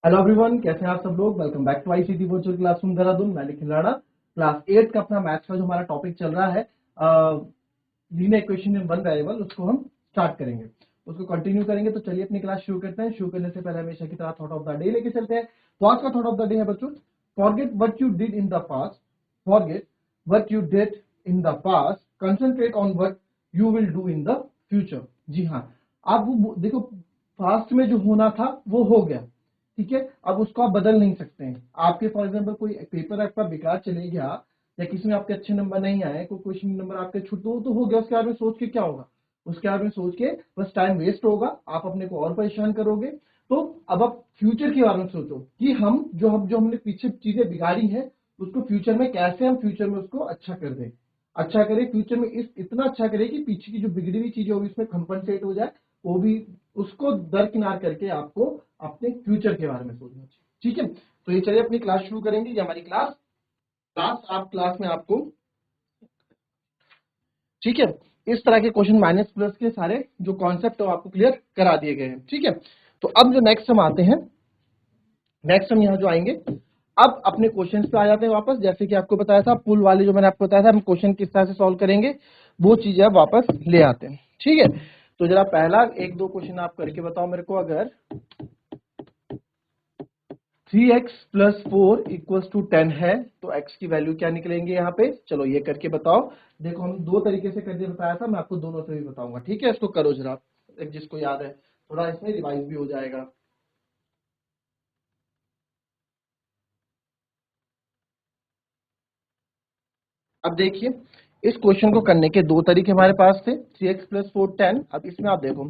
Hello everyone, कैसे हैं आप सब लोग। Welcome back to ICT virtual classroom Dehradun. मैं निखिल राणा। क्लास 8 का अपना मैथ्स का जो हमारा टॉपिक चल रहा है linear equation in one variable, उसको हम स्टार्ट करेंगे, उसको कंटिन्यू करेंगे। तो चलिए अपनी क्लास शुरू करते हैं। शुरू करने से पहले हमेशा की तरह थॉट ऑफ द डे लेके चलते हैं। तो आज का थॉट ऑफ द डे है बच्चों, forget what you did in the past, forget what you did in the past, concentrate on what you will do in the future. जी हाँ, आप वो देखो, पास्ट में जो होना था वो हो गया, ठीक है। अब उसको आप बदल नहीं सकते हैं। आपके फॉर एग्जांपल कोई पेपर आपका बेकार चले गया या किसी में आपके अच्छे नंबर नहीं आए, कोई क्वेश्चन नंबर आपके छूट, तो हो गया। उसके बारे में सोच के क्या होगा, उसके बारे में सोच के बस टाइम वेस्ट होगा, आप अपने को और परेशान करोगे। तो अब आप फ्यूचर के बारे में सोचो कि हम जो हमने पीछे चीजें बिगाड़ी हैं, उसको फ्यूचर में कैसे हम फ्यूचर में उसको अच्छा कर दें, अच्छा करें फ्यूचर में, इतना अच्छा करें कि पीछे की जो बिगड़ी हुई चीजें होगी उसमें कंपनसेट हो जाए। वो भी उसको दरकिनार करके आपको अपने फ्यूचर के बारे में सोचना चाहिए, ठीक है। तो ये चलिए अपनी क्लास शुरू करेंगे। ये हमारी क्लास क्लास में आपको, ठीक है, इस तरह के क्वेश्चन माइनस प्लस के सारे जो कॉन्सेप्ट है आपको क्लियर करा दिए गए हैं, ठीक है। तो अब जो नेक्स्ट हम आते हैं, नेक्स्ट हम यहाँ जो आएंगे, अब अपने क्वेश्चन पे आ जाते हैं वापस। जैसे कि आपको बताया था पुल वाले, जो मैंने आपको बताया था हम क्वेश्चन किस तरह से सॉल्व करेंगे, वो चीजें अब वापस ले आते हैं, ठीक है। तो जरा पहला एक दो क्वेश्चन आप करके बताओ मेरे को। अगर 3x प्लस 4 इक्वल्स टू 10 है तो x की वैल्यू क्या निकलेंगे यहाँ पे, चलो ये करके बताओ। देखो हम दो तरीके से करके बताया था, मैं आपको दोनों से भी बताऊंगा, ठीक है। इसको करो जरा, एक जिसको याद है, थोड़ा इसमें रिवाइज भी हो जाएगा। अब देखिए, इस क्वेश्चन को करने के दो तरीके हमारे पास थे। 3x plus 4 10। अब इसमें आप देखो,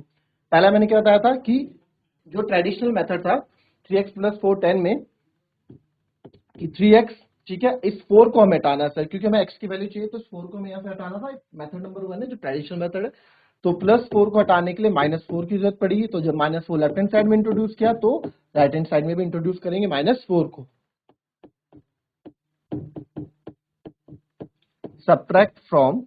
पहला मैंने क्या बताया था कि जो ट्रेडिशनल मेथड था 3x प्लस 4 10 में, कि 3x, ठीक है, इस 4 को हमें हटाना है सर, क्योंकि हमें x की वैल्यू चाहिए, तो इस 4 को हमें यहाँ से हटाना था। मेथड नंबर 1 है जो ट्रेडिशनल मेथड है। तो प्लस 4 को हटाने के लिए माइनस 4 की जरूरत पड़ेगी। तो जब माइनस 4 लेफ्ट हैंड साइड में इंट्रोड्यूस किया, तो राइट हैंड साइड में भी इंट्रोड्यूस करेंगे माइनस 4 को। Subtract from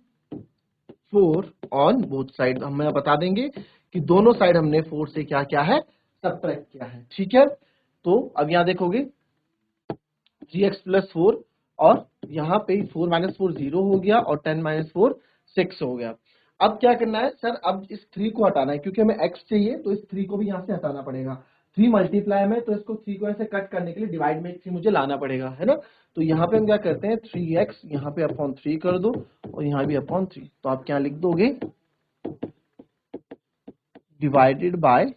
4 on both side, हमें बता देंगे कि दोनों साइड हमने 4 से क्या क्या है, सब्ट्रैक्ट किया है, ठीक है। तो अब यहां देखोगे 3x प्लस 4, और यहाँ पे 4 माइनस 4 0 हो गया, और 10 माइनस 4 6 हो गया। अब क्या करना है सर, अब इस 3 को हटाना है, क्योंकि हमें x चाहिए, तो इस 3 को भी यहाँ से हटाना पड़ेगा। 3 मल्टीप्लाई में, तो इसको 3 को ऐसे कट करने के लिए डिवाइड में 3 मुझे लाना पड़ेगा, है ना। तो यहाँ पे हम क्या करते हैं, 3x यहाँ पे अपॉन 3 कर दो, और यहाँ भी अपॉन 3। तो आप क्या लिख दोगे, divided by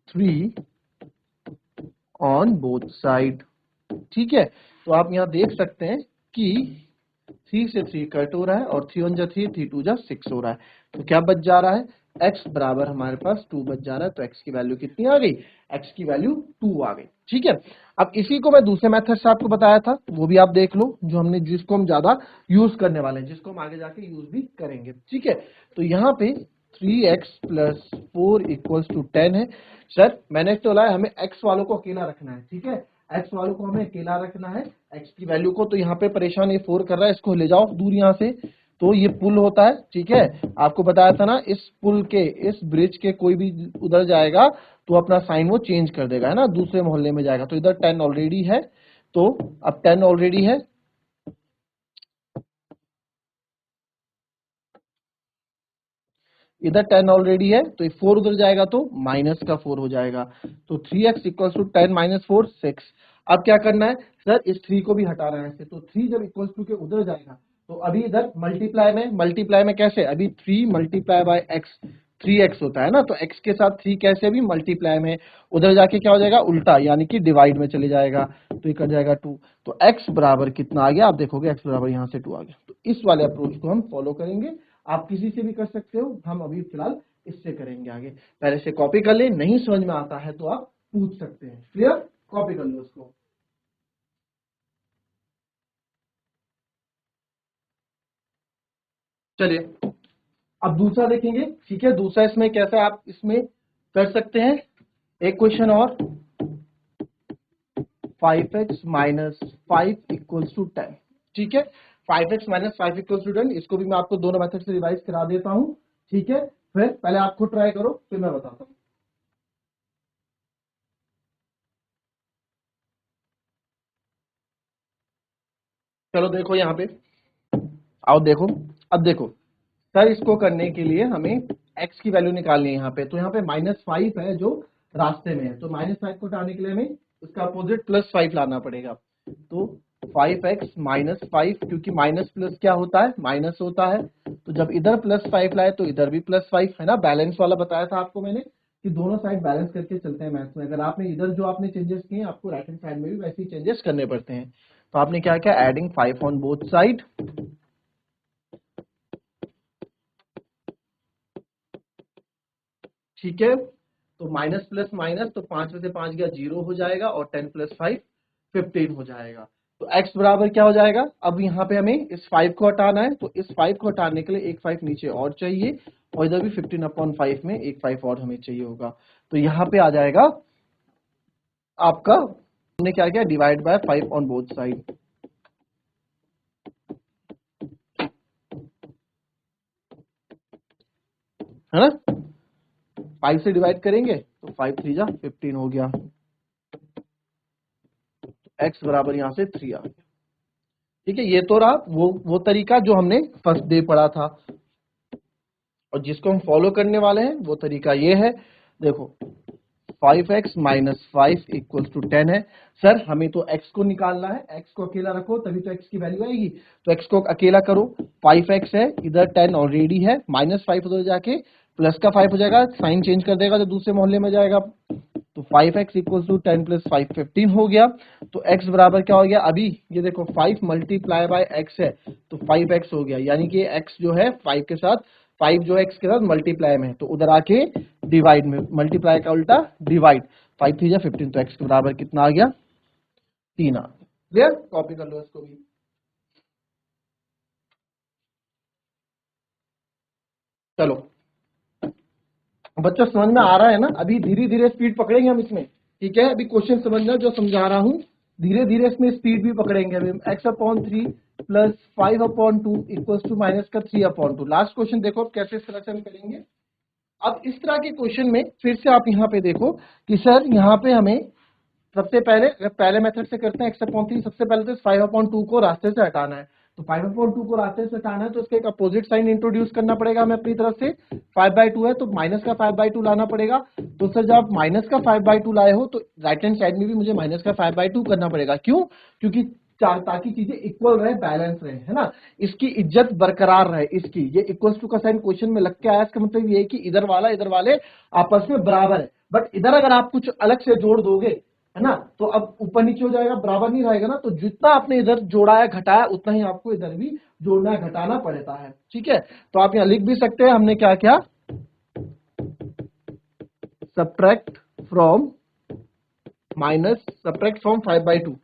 3 on both side, ठीक है। तो आप यहाँ देख सकते हैं कि 3 से 3 कट हो रहा है, और 3 1 जा 3, 3 2 जा 6 हो रहा है। तो क्या बच जा रहा है, x बराबर हमारे पास 2 बच जा रहा है। तो x की वैल्यू कितनी आ गई, x की वैल्यू 2 आ गई, ठीक है। अब इसी को मैं दूसरे मेथड से आपको बताया था, वो भी आप देख लो, जो हमने, जिसको हम ज्यादा यूज करने वाले हैं, जिसको हम आगे जाके यूज भी करेंगे, ठीक है। तो यहाँ पे 3x प्लस 4 इक्वल्स टू 10 है। सर मैंने तो बोला है हमें x वालों को अकेला रखना है, ठीक है, x वालों को हमें अकेला रखना है, x की वैल्यू को। तो यहाँ पे परेशान, ये 4 कर रहा है, इसको ले जाओ दूर यहाँ से। तो ये पुल होता है, ठीक है। आपको बताया था ना, इस पुल के, इस ब्रिज के कोई भी उधर जाएगा तो अपना साइन वो चेंज कर देगा, है ना, दूसरे मोहल्ले में जाएगा। तो इधर 10 ऑलरेडी है, तो अब 10 ऑलरेडी है, इधर 10 ऑलरेडी है, तो 4 उधर जाएगा तो माइनस का 4 हो जाएगा। तो 3x इक्वल्स टू 10 माइनस 4 6। अब क्या करना है सर, इस 3 को भी हटाना है ऐसे। तो 3 जब इक्वल्स टू के उधर जाएगा, तो अभी इधर मल्टीप्लाई में कैसे, अभी 3 मल्टीप्लाई बाय x 3x होता है ना, तो x के साथ 3 कैसे, भी मल्टीप्लाई में, उधर जाके क्या हो जाएगा, उल्टा, यानी कि डिवाइड में चले जाएगा, तो ये कट जाएगा 2। तो x बराबर कितना आ गया, आप देखोगे x बराबर यहाँ से 2 आ गया। तो इस वाले अप्रोच को हम फॉलो करेंगे। आप किसी से भी कर सकते हो, हम अभी फिलहाल इससे करेंगे आगे। पहले से कॉपी कर ले, नहीं समझ में आता है तो आप पूछ सकते हैं, क्लियर, कॉपी कर लो उसको। चलिए अब दूसरा देखेंगे, ठीक है। दूसरा इसमें कैसे आप इसमें कर सकते हैं, एक क्वेश्चन और, 5x माइनस 5 इक्वल्स टू 10, ठीक है। 5x माइनस 5 इक्वल्स टू 10, इसको भी मैं आपको दोनों मेथड से रिवाइज करा देता हूं, ठीक है। फिर पहले आप खुद ट्राई करो, फिर मैं बताता हूं। चलो देखो यहाँ पे, आओ देखो। अब देखो सर, इसको करने के लिए हमें x की वैल्यू निकालनी है यहाँ पे। तो यहाँ पे -5 है जो रास्ते में है, तो -5 को हटाने के लिए हमें उसका अपोजिट +5 लाना पड़ेगा। तो 5x -5, क्योंकि माइनस प्लस क्या होता है, माइनस होता है। तो जब इधर +5 लाए तो इधर भी +5 है ना, बैलेंस वाला बताया था आपको मैंने कि दोनों साइड बैलेंस करके चलते हैं मैथ्स में। अगर आपने इधर जो आपने चेंजेस किए, आपको राइट हैंड साइड में भी वैसे ही चेंजेस करने पड़ते हैं। तो आपने क्या किया, एडिंग 5 ऑन बोथ साइड, ठीक है। तो माइनस प्लस माइनस, तो 5 में से 5 गया 0 हो जाएगा, और 10 + 5 15 हो जाएगा। तो x बराबर क्या हो जाएगा, अब यहाँ पे हमें इस 5 को हटाना है, तो इस 5 को हटाने के लिए एक 5 नीचे और चाहिए, और इधर भी 15/5 में एक 5 और हमें चाहिए होगा। तो यहाँ पे आ जाएगा आपका, हमने क्या किया, divide by 5 on both side, है ना। 5 से डिवाइड करेंगे तो 5 3 जा 15 हो गया। x बराबर यहाँ से 3 आ गया। ठीक है, ये तो रहा वो तरीका जो हमने फर्स्ट डे पढ़ा था, और जिसको हम फॉलो करने वाले हैं वो तरीका ये है। देखो 5x - 5 = 10 है। सर हमें तो x को निकालना है, x को अकेला रखो तभी तो x की वैल्यू आएगी। तो x को अकेला करो, 5x है, इधर 10 ऑलरेडी है, -5 उधर जाके प्लस का 5 हो जाएगा, साइन चेंज कर देगा जो दूसरे मोहल्ले में जाएगा। तो 5x = 10 + 5 15 हो गया। तो x बराबर क्या हो गया, अभी ये देखो 5 × x है, तो 5x हो गया, यानी कि x जो है 5 के साथ, 5 जो है x के साथ मल्टीप्लाई में है, तो उधर आके डिवाइड में, मल्टीप्लाई का उल्टा डिवाइड, 5 3 जा 15, तो x के बराबर कितना आ गया, 3 आ गया। क्लियर, कॉपी कर लो इसको भी। चलो बच्चों समझ में आ रहा है ना, अभी धीरे धीरे स्पीड पकड़ेंगे हम इसमें, ठीक है। अभी क्वेश्चन समझना जो समझा रहा हूँ, धीरे धीरे इसमें स्पीड भी पकड़ेंगे। अभी x/3 + 5/2 = -3/2। लास्ट क्वेश्चन देखो अब कैसे इस तरह से हम करेंगे। अब इस तरह के क्वेश्चन में फिर से आप यहाँ पे देखो कि सर यहाँ पे हमें सबसे पहले, अगर पहले मेथड से करते हैं x/3, सबसे पहले तो 5/2 को रास्ते से हटाना है। तो 5/2 को रास्ते से हटाना है तो इसका एक अपोजिट साइन इंट्रोड्यूस करना पड़ेगा हमें अपनी तरफ से। 5/2 है तो माइनस का 5/2 लाना पड़ेगा। तो सर जब आप माइनस का 5/2 लाए हो तो राइट हैंड साइड में भी मुझे माइनस का 5/2 करना पड़ेगा। क्यों, क्योंकि ताकि चीजें इक्वल रहे, बैलेंस रहे, है ना, इसकी इज्जत बरकरार रहे। इसकी ये इक्वल्स टू का साइन क्वेश्चन में लग के आया, इसका मतलब ये है कि इधर वाला इधर वाले आपस में बराबर है। बट इधर अगर आप कुछ अलग से जोड़ दोगे, है ना, तो अब ऊपर नीचे हो जाएगा, बराबर नहीं रहेगा ना। तो जितना आपने इधर जोड़ा है घटाया, उतना ही आपको इधर भी जोड़ना घटाना पड़ता है, ठीक है। तो आप यहाँ लिख भी सकते हैं हमने क्या क्या, subtract from subtract from 5/2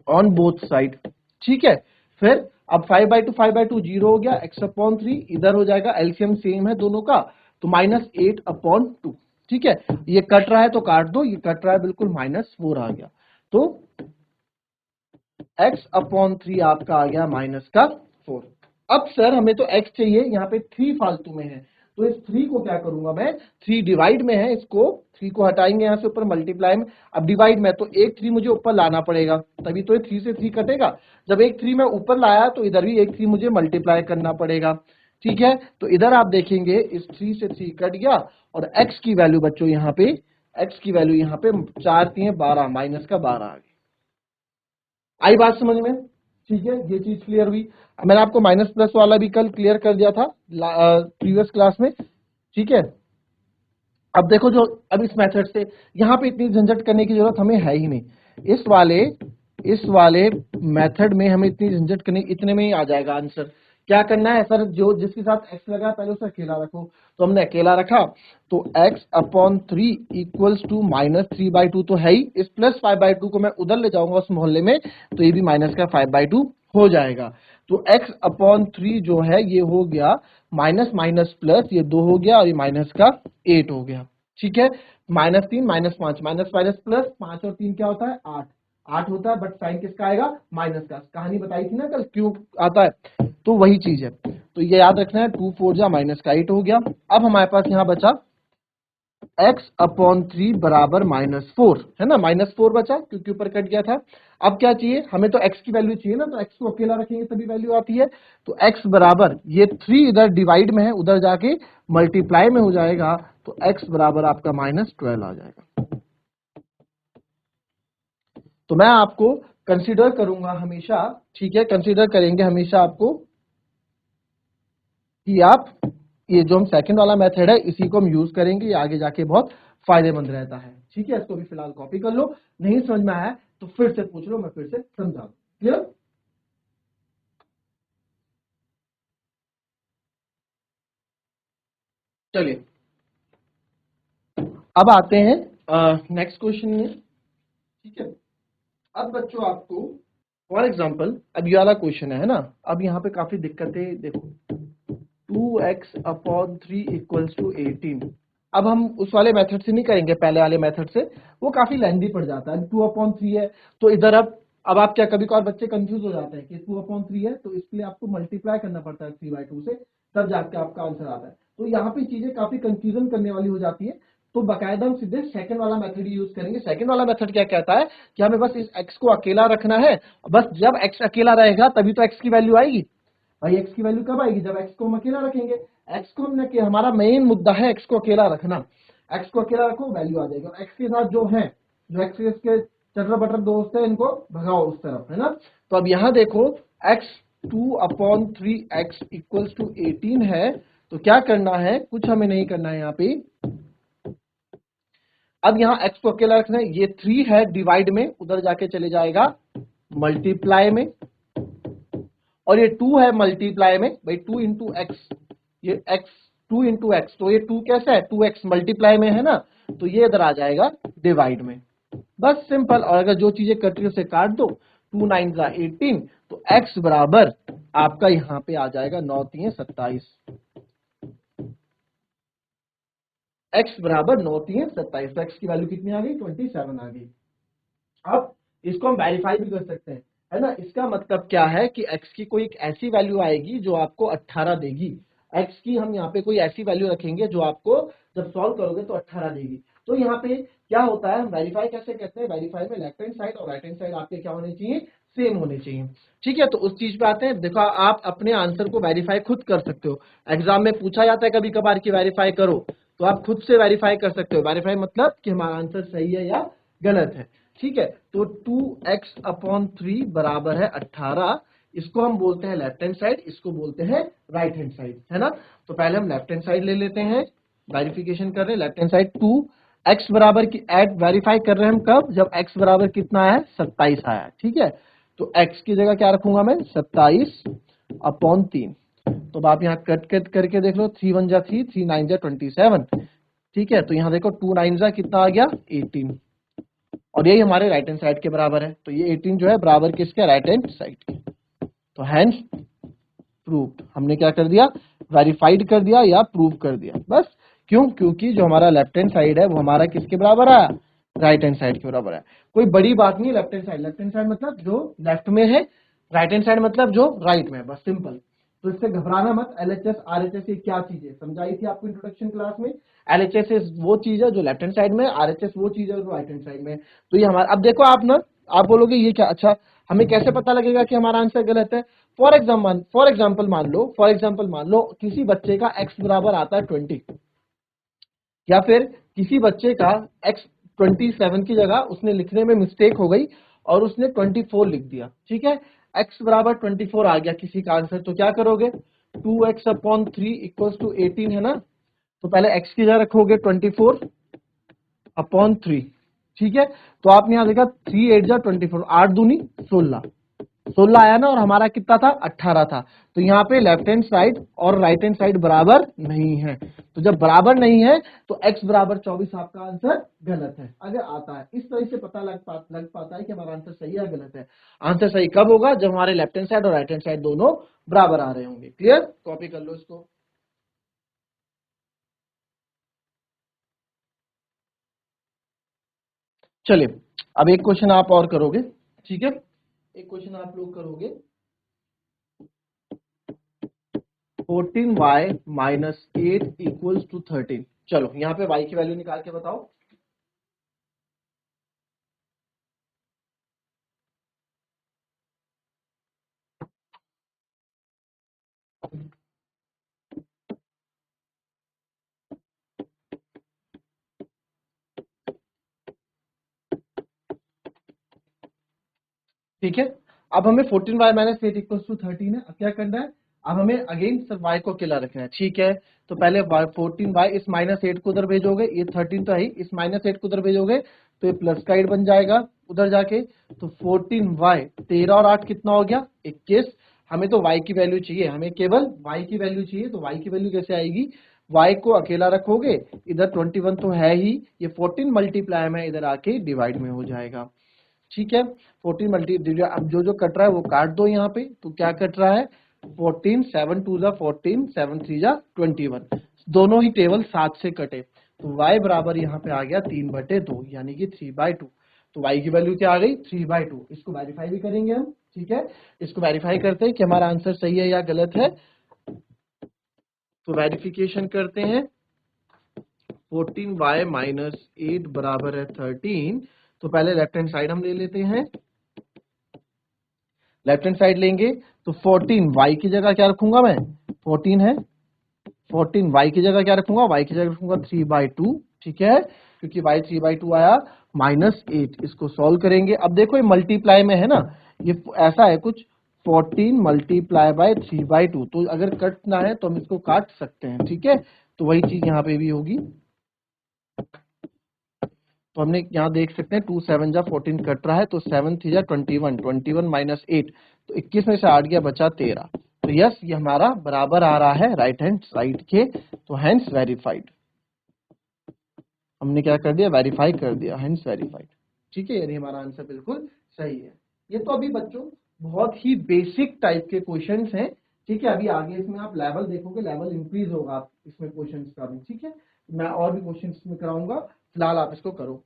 on both side, ठीक है। फिर अब 5/2 0 हो गया, x/3 इधर हो जाएगा, एलसीएम सेम है दोनों का, तो -8/2, ठीक है। ये कट रहा है तो काट दो, ये कट रहा है बिल्कुल, -4 आ गया। तो x/3 आपका आ गया -4। अब सर हमें तो x चाहिए, यहाँ पे 3 फालतू में है, तो इस 3 को क्या करूंगा मैं, 3 डिवाइड में है, इसको 3 को हटाएंगे यहाँ से, ऊपर मल्टीप्लाई में। अब डिवाइड में तो एक 3 मुझे ऊपर लाना पड़ेगा, तभी तो ये 3 से 3 कटेगा। जब एक 3 मैं ऊपर लाया तो इधर भी एक 3 मुझे मल्टीप्लाई करना पड़ेगा, ठीक है। तो इधर आप देखेंगे इस 3 से 3 कट गया, और x की वैल्यू बच्चों यहाँ पे, x की वैल्यू यहाँ पे 4 3 12, -12 आ गई। आई बात समझ में, ठीक है, ये चीज क्लियर हुई। मैंने आपको माइनस प्लस वाला भी कल क्लियर कर दिया था प्रीवियस क्लास में, ठीक है। अब देखो जो, अब इस मेथड से यहाँ पे इतनी झंझट करने की जरूरत हमें है ही नहीं। इस वाले मेथड में हमें इतनी झंझट करने, इतने में ही आ जाएगा आंसर। क्या करना है सर, जो जिसके साथ x लगा पहले उसे अकेला रखो, तो हमने अकेला रखा। तो x/3 = -3/2 तो है ही, इस +5/2 को मैं उधर ले जाऊंगा उस मोहल्ले में, तो ये भी माइनस का 5/2 हो जाएगा। तो x/3 जो है ये हो गया माइनस माइनस प्लस, ये 2 हो गया, और ये माइनस का 8 हो गया, ठीक है। -3 -5, माइनस माइनस प्लस, 5 और 3 क्या होता है, 8, 8 होता है, बट साइन किसका आएगा, माइनस का। कहानी बताई थी ना कल क्यों आता है, तो वही चीज है। तो ये याद रखना है, 2 4 जा -8 हो गया। अब हमारे पास यहाँ बचा x अपॉन 3 बराबर -4, है ना, -4 बचा क्योंकि ऊपर कट गया था। अब क्या चाहिए हमें, तो x की वैल्यू चाहिए ना, तो x को अकेला रखेंगे तभी वैल्यू आती है। तो x बराबर ये 3 इधर डिवाइड में है, उधर जाके मल्टीप्लाई में हो जाएगा, तो x बराबर आपका -12 आ जाएगा। तो मैं आपको कंसीडर करूंगा हमेशा, ठीक है, कंसीडर करेंगे हमेशा आपको कि आप ये जो हम सेकंड वाला मेथड है इसी को हम यूज करेंगे, ये आगे जाके बहुत फायदेमंद रहता है। ठीक है, इसको भी फिलहाल कॉपी कर लो, नहीं समझ में आया तो फिर से पूछ लो, मैं फिर से समझा दूं। क्लियर? चलिए अब आते हैं नेक्स्ट क्वेश्चन में। ठीक है, अब बच्चों आपको फॉर एग्जाम्पल अब ये वाला क्वेश्चन है ना, अब यहाँ पे काफी दिक्कतें देखो, 2x अपॉन 3 इक्वल्स टू 18। अब हम उस वाले मेथड से नहीं करेंगे, पहले वाले मेथड से, वो काफी लेंदी पड़ जाता है। 2 अपॉन 3 है तो इधर अब आप क्या, कभी कभार बच्चे कंफ्यूज हो जाते हैं कि 2 अपॉन 3 है तो इसके लिए आपको मल्टीप्लाई करना पड़ता है 3/2 से, तब जाके आपका आंसर आता है। तो यहाँ पे चीजें काफी कंफ्यूजन करने वाली हो जाती है। तो बकायदा हम सीधे सेकंड वाला मेथड यूज करेंगे। सेकंड वाला मेथड क्या कहता है कि हमें बस इस x को अकेला रखना है, बस जब x अकेला रहेगा तभी तो x की वैल्यू आएगी। भाई x की वैल्यू कब आएगी, जब x को हम अकेला रखेंगे। x को हमने, हमारा मेन मुद्दा है x को अकेला रखना। x को अकेला रखो, वैल्यू आ जाएगी। और x के साथ जो है, जो x के चटर बटर दोस्त है, इनको भगाओ उस तरफ, है ना। तो अब यहां देखो, x 2/3x इक्वल्स टू 18 है। तो क्या करना है, कुछ हमें नहीं करना है यहाँ पे। अब यहाँ x को अकेला रखना है, ये 3 है डिवाइड में, उधर जाके चले जाएगा मल्टीप्लाई में, और ये 2 है मल्टीप्लाई में, भाई 2 इंटू एक्स, ये x 2 इंटू एक्स, तो ये 2 कैसा है, 2x मल्टीप्लाई में है ना, तो ये इधर आ जाएगा डिवाइड में। बस सिंपल। और अगर जो चीजें कट रही है उसे काट दो, 2 9 का 18, तो x बराबर आपका यहाँ पे आ जाएगा 9 3 27। x बराबर 9 3 27, तो x की वैल्यू कितनी आ गई, 27 आ गई। अब इसको हम वेरीफाई भी कर सकते हैं, है ना। इसका मतलब क्या है कि x की कोई एक ऐसी वैल्यू आएगी जो आपको 18 देगी। x की हम यहाँ पे कोई ऐसी वैल्यू रखेंगे जो आपको जब सॉल्व करोगे तो 18 देगी। तो यहाँ पे क्या होता है, हम वेरीफाई कैसे करते हैं, वेरीफाई में लेफ्ट हैंड साइड और राइट हैंड साइड आपके क्या होने चाहिए, सेम होने चाहिए। ठीक है, तो उस चीज पे आते हैं। देखो आप अपने आंसर को वेरीफाई खुद कर सकते हो। एग्जाम में पूछा जाता है कभी कभार की वेरीफाई करो, तो आप खुद से वेरीफाई कर सकते हो। वेरीफाई मतलब कि हमारा आंसर सही है या गलत है। ठीक है, तो 2x अपॉन 3 बराबर है 18। इसको हम बोलते हैं लेफ्ट हैंड साइड, इसको बोलते हैं राइट हैंड साइड, है ना। तो पहले हम लेफ्ट हैंड साइड ले लेते हैं, वेरिफिकेशन कर रहे हैं लेफ्ट हैंड साइड। 2x बराबर की एड वेरीफाई कर रहे हैं हम कब, जब x बराबर कितना है, 27 आया। ठीक है, तो x की जगह क्या रखूंगा मैं, 27 अपॉन 3। तो अब आप यहाँ कट कट करके देख लो, 3 1 जा 3, 3 9 जा 27। ठीक है, तो यहाँ देखो 2 9 जा कितना आ गया, 18, और यही हमारे राइट हैंड साइड के बराबर है। तो ये 18 जो है बराबर किसके, राइट हैंड साइड के। तो हैंस प्रूव्ड, हमने क्या कर दिया, वेरीफाइड कर दिया या प्रूव कर दिया। बस क्यों, क्योंकि जो हमारा लेफ्ट हैंड साइड है वो हमारा किसके बराबर है, राइट हैंड साइड के बराबर है। कोई बड़ी बात नहीं, left hand side, left hand side मतलब जो लेफ्ट में है, राइट हैंड साइड मतलब जो राइट में है, बस सिंपल। तो इससे घबराना मत। एलएचएस आरएचएस ये क्या चीज है, समझाई थी आपको इंट्रोडक्शन क्लास में। एलएचएस वो चीज है जो लेफ्ट हैंड साइड में, आरएचएस वो चीज है जो राइट हैंड साइड में। तो ये हमारा, अब देखो आप ना, आप बोलोगे ये क्या, अच्छा हमें कैसे पता लगेगा कि हमारा आंसर गलत है। फॉर एग्जाम्पल मान लो किसी बच्चे का x बराबर आता है 20, या फिर किसी बच्चे का x 27 की जगह उसने लिखने में मिस्टेक हो गई और उसने 24 लिख दिया। ठीक है, x बराबर 24 आ गया किसी का आंसर, तो क्या करोगे, 2x अपॉन 3 इक्वल्स टू 18, है ना। तो पहले x की जगह रखोगे 24 अपॉन 3। ठीक है, तो आपने यहां देखा 3 8 जा 24, 8 दूनी 16, 16 आया ना, और हमारा कितना था, 18 था। तो यहाँ पे लेफ्ट हैंड साइड और राइट हैंड साइड बराबर नहीं है। तो जब बराबर नहीं है तो x बराबर 24 आपका आंसर गलत है। अगर आता है इस तरह से पता लग पाता है कि हमारा आंसर सही है गलत है। आंसर सही कब होगा, जब हमारे लेफ्ट हैंड साइड और राइट हैंड साइड दोनों बराबर आ रहे होंगे। क्लियर, कॉपी कर लो इसको। चलिए अब एक क्वेश्चन आप और करोगे। ठीक है, एक क्वेश्चन आप लोग करोगे, 14y माइनस 8 इक्वल्स टू 13। चलो यहाँ पे y की वैल्यू निकाल के बताओ। ठीक है, अब हमें 14y माइनस 8 इक्वल्स टू 13 है। अब क्या करना है, अब हमें अगेन सर y को अकेला रखना है। ठीक है, तो पहले 14y इस माइनस 8 को उधर भेजोगे, ये 13 तो है ही, इस माइनस 8 को उधर भेजोगे तो ये प्लस का 8 बन जाएगा उधर जाके। तो 14y 13 और 8 कितना हो गया 21। हमें तो y की वैल्यू चाहिए, हमें केवल y की वैल्यू चाहिए। तो y की वैल्यू कैसे आएगी, y को अकेला रखोगे, इधर 21 तो है ही, ये 14 मल्टीप्लाई में इधर आके डिवाइड में हो जाएगा। ठीक है, 14 मल्टी, अब जो जो कट रहा है वो काट दो यहाँ पे। तो क्या कट रहा है, 14 7 2 14 7 3 21, दोनों ही टेबल 7 से कटे। तो y बराबर यहाँ पे आ गया 3/2 यानी कि 3/2। तो y की वैल्यू क्या आ गई 3/2। इसको वेरीफाई भी करेंगे हम। ठीक है, इसको वेरीफाई करते हैं कि हमारा आंसर सही है या गलत है। तो वेरिफिकेशन करते हैं, 14y माइनस 8 बराबर है 13। तो पहले लेफ्ट हैंड साइड हम ले लेते हैं, लेफ्ट हैंड साइड लेंगे तो 14 y की जगह क्या रखूंगा मैं, 14 है, 14 y की जगह क्या रखूंगा, y की जगह रखूंगा 3/2। ठीक है, क्योंकि y 3/2 आया, माइनस 8। इसको सॉल्व करेंगे। अब देखो ये मल्टीप्लाई में है ना, ये ऐसा है कुछ, 14 मल्टीप्लाई बाय 3/2। तो अगर कटना है तो हम इसको काट सकते हैं। ठीक है, तो वही चीज यहाँ पे भी होगी। तो हमने यहाँ देख सकते हैं 2 7 जा 14 कट रहा है, तो 7 3 जा 21, 21 माइनस 8, तो 21 में से 8 गया बचा 13। तो यस, ये हमारा बराबर आ रहा है राइट हैंड साइड के। तो हैंस वेरीफाइड, हमने क्या कर दिया, वेरीफाई कर दिया, हैंस वेरीफाइड। ठीक है, यानी हमारा आंसर बिल्कुल सही है। ये तो अभी बच्चों बहुत ही बेसिक टाइप के क्वेश्चंस हैं। ठीक है, अभी आगे इसमें आप लेवल देखोगे, लेवल इंक्रीज होगा आप इसमें क्वेश्चंस का भी। ठीक है, मैं और भी क्वेश्चंस में कराऊंगा, फिलहाल आप इसको करो।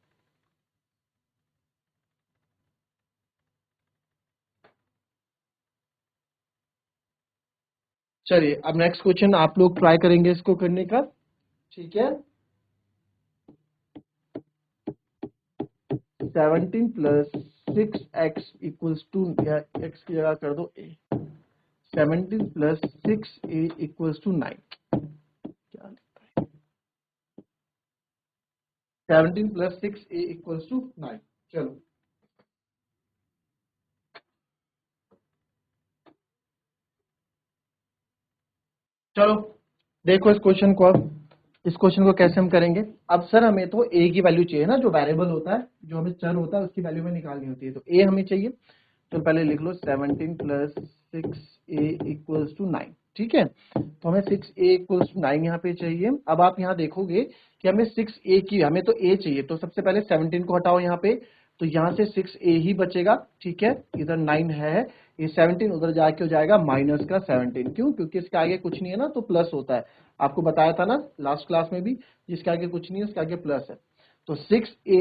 चलिए, अब नेक्स्ट क्वेश्चन आप लोग ट्राई करेंगे इसको करने का। ठीक है, 17 plus 6x equals to, x की जगह कर दो a, 17 plus 6a equals to 9। क्या लिखता है, 17 प्लस 6a इक्वल्स टू 9। चलो चलो देखो इस क्वेश्चन को। अब इस क्वेश्चन को कैसे हम करेंगे, अब सर हमें तो a की वैल्यू चाहिए ना, जो वेरिएबल होता है, जो हमें चर होता है, उसकी वैल्यू में निकालनी होती है। तो a हमें चाहिए, तो पहले लिख लो 17 प्लस 6a इक्वल्स टू 9। ठीक है, तो हमें 6a इक्वल्स टू 9 यहाँ पे चाहिए। अब आप यहाँ देखोगे कि हमें 6a की, हमें तो a चाहिए, तो सबसे पहले 17 को हटाओ यहाँ पे, तो यहाँ से 6a ही बचेगा। ठीक है, इधर 9 है, ये 17 उधर जाके हो जाएगा माइनस का 17। क्यों, क्योंकि इसके आगे कुछ नहीं है ना, तो प्लस होता है। आपको बताया था ना लास्ट क्लास में भी, जिसके आगे कुछ नहीं है उसके आगे प्लस है। तो 6a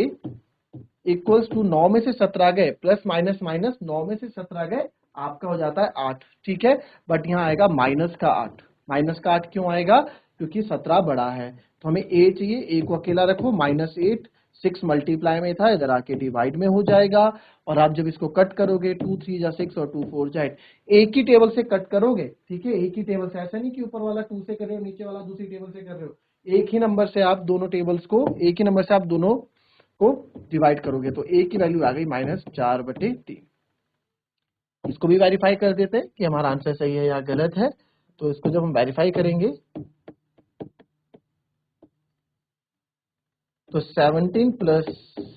इक्वल्स टू 9 में से 17 गए, प्लस माइनस माइनस, 9 में से 17 गए, आपका हो जाता है 8। ठीक है, बट यहाँ आएगा माइनस का 8। माइनस का 8 क्यों आएगा, क्योंकि 17 बड़ा है। तो हमें a चाहिए, a को अकेला रखो, माइनस 8, 6 मल्टीप्लाई में था, इधर आके डिवाइड में हो जाएगा। और आप जब इसको कट करोगे, 2 3 जा 6 और 2 4 जा 8, एक ही टेबल से कट करोगे। ठीक है, एक ही टेबल से, ऐसा नहीं कि ऊपर वाला 2 से कर रहे हो, नीचे वाला दूसरी टेबल से कर रहे हो। एक ही नंबर से आप दोनों टेबल्स को, एक ही नंबर से आप दोनों को डिवाइड करोगे। तो a की वैल्यू आ गई -4/3। इसको भी वेरीफाई कर देते हैं कि हमारा आंसर सही है या गलत है। तो इसको जब हम वेरीफाई करेंगे, तो 17 प्लस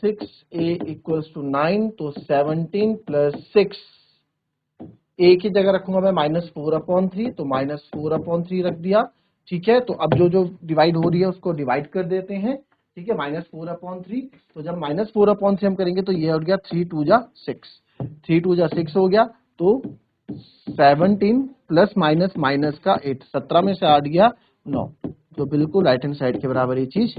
6a इक्वल्स टू 9। तो 17 प्लस 6, a की जगह रखूंगा मैं -4/3, तो -4/3 रख दिया। ठीक है, तो अब जो जो डिवाइड हो रही है उसको डिवाइड कर देते हैं। ठीक है, -4/3, तो जब -4/3 हम करेंगे तो ये हो गया 3 2 जा 6, 3 2 जा 6 हो गया। तो 17 प्लस माइनस माइनस का 8, 17 में से 8 गया 9, तो बिल्कुल राइट हैंड साइड के बराबर ये चीज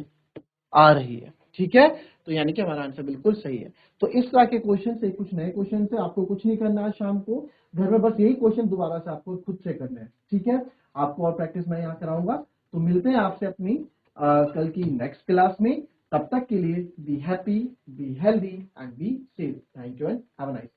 आ रही है। ठीक है, तो यानी कि हमारा आंसर बिल्कुल सही है। तो इस तरह के क्वेश्चन से, कुछ नए क्वेश्चन से आपको कुछ नहीं करना है, शाम को घर में बस यही क्वेश्चन दोबारा से आपको खुद से करना है। ठीक है, आपको और प्रैक्टिस मैं यहाँ कराऊंगा। तो मिलते हैं आपसे अपनी कल की नेक्स्ट क्लास में। तब तक के लिए be happy, be healthy and be safe. Thank you and have a nice